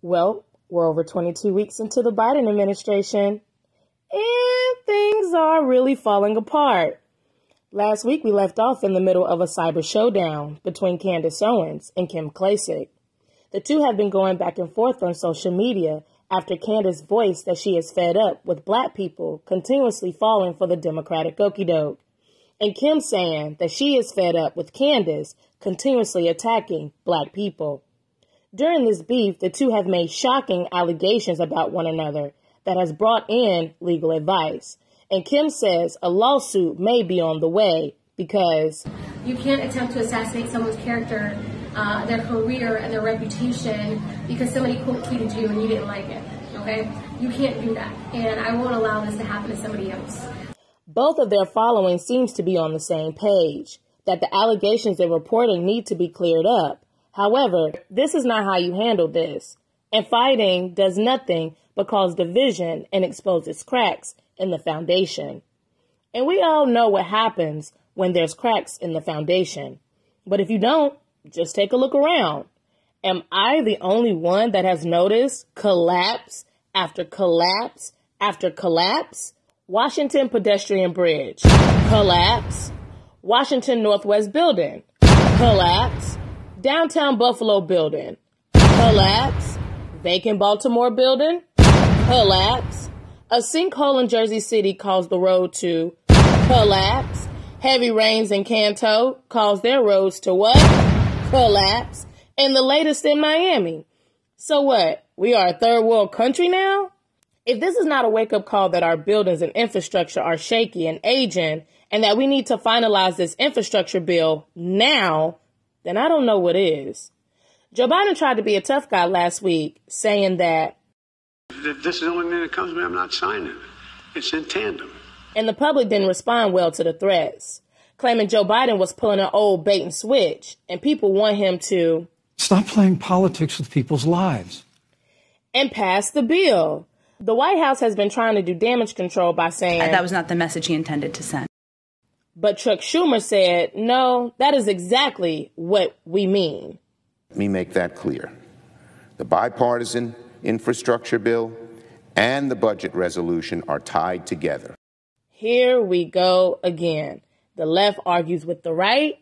Well, we're over 22 weeks into the Biden administration, and things are really falling apart. Last week, we left off in the middle of a cyber showdown between Candace Owens and Kim Klacik. The two have been going back and forth on social media after Candace voiced that she is fed up with black people continuously falling for the Democratic okie-doke, and Kim saying that she is fed up with Candace continuously attacking black people. During this beef, the two have made shocking allegations about one another that has brought in legal advice. And Kim says a lawsuit may be on the way because you can't attempt to assassinate someone's character, their career, and their reputation because somebody quote tweeted you and you didn't like it. Okay? You can't do that. And I won't allow this to happen to somebody else. Both of their following seems to be on the same page, that the allegations they're reporting need to be cleared up. However, this is not how you handle this. And fighting does nothing but cause division and exposes cracks in the foundation. And we all know what happens when there's cracks in the foundation. But if you don't, just take a look around. Am I the only one that has noticed collapse after collapse after collapse? Washington Pedestrian Bridge, collapse. Washington Northwest Building, collapse. Downtown Buffalo Building, collapse. Vacant Baltimore Building, collapse. A sinkhole in Jersey City caused the road to collapse. Heavy rains in Canton caused their roads to what? Collapse. And the latest in Miami. So what? We are a third world country now? If this is not a wake-up call that our buildings and infrastructure are shaky and aging, and that we need to finalize this infrastructure bill now, then I don't know what is. Joe Biden tried to be a tough guy last week, saying that if this is the only thing that comes to me, I'm not signing it. It's in tandem. And the public didn't respond well to the threats, claiming Joe Biden was pulling an old bait and switch, and people want him to stop playing politics with people's lives and pass the bill. The White House has been trying to do damage control by saying that was not the message he intended to send. But Chuck Schumer said, no, that is exactly what we mean. Let me make that clear. The bipartisan infrastructure bill and the budget resolution are tied together. Here we go again. The left argues with the right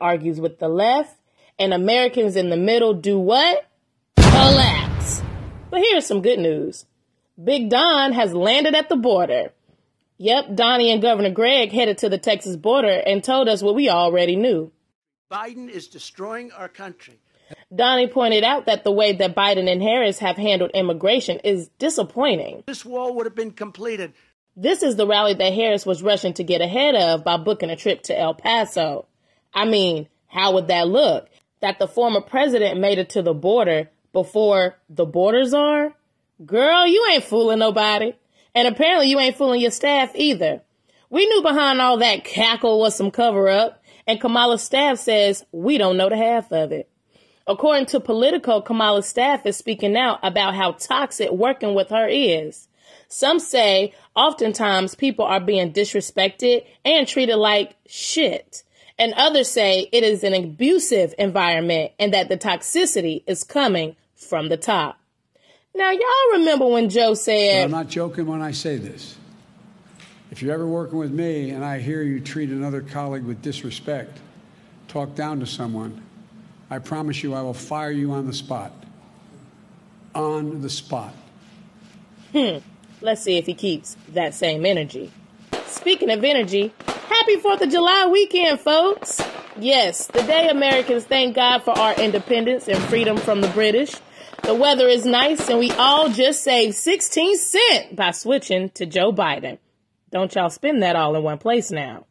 argues with the left, and Americans in the middle do what? Collapse. But here's some good news. Big Don has landed at the border. Yep, Donnie and Governor Greg headed to the Texas border and told us what we already knew. Biden is destroying our country. Donnie pointed out that the way that Biden and Harris have handled immigration is disappointing. This wall would have been completed. This is the rally that Harris was rushing to get ahead of by booking a trip to El Paso. I mean, how would that look? That the former president made it to the border before the borders are? Girl, you ain't fooling nobody. And apparently you ain't fooling your staff either. We knew behind all that cackle was some cover-up, and Kamala's staff says we don't know the half of it. According to Politico, Kamala's staff is speaking out about how toxic working with her is. Some say oftentimes people are being disrespected and treated like shit. And others say it is an abusive environment and that the toxicity is coming from the top. Now, y'all remember when Joe said, well, I'm not joking when I say this. If you're ever working with me and I hear you treat another colleague with disrespect, talk down to someone, I promise you I will fire you on the spot. On the spot. Let's see if he keeps that same energy. Speaking of energy, happy 4th of July weekend, folks. Yes, the day Americans thank God for our independence and freedom from the British. The weather is nice, and we all just saved 16 cents by switching to Joe Biden. Don't y'all spend that all in one place now.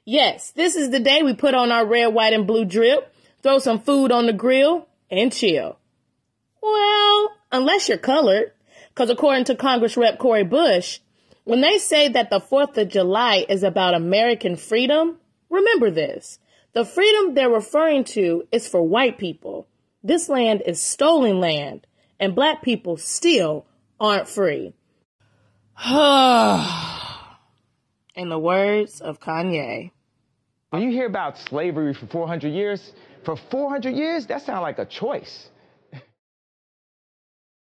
Yes, this is the day we put on our red, white, and blue drip, throw some food on the grill, and chill. Well, unless you're colored, because according to Congress Rep. Cori Bush, when they say that the 4th of July is about American freedom, remember this. The freedom they're referring to is for white people. This land is stolen land, and black people still aren't free. In the words of Kanye. When you hear about slavery for 400 years, that sounds like a choice.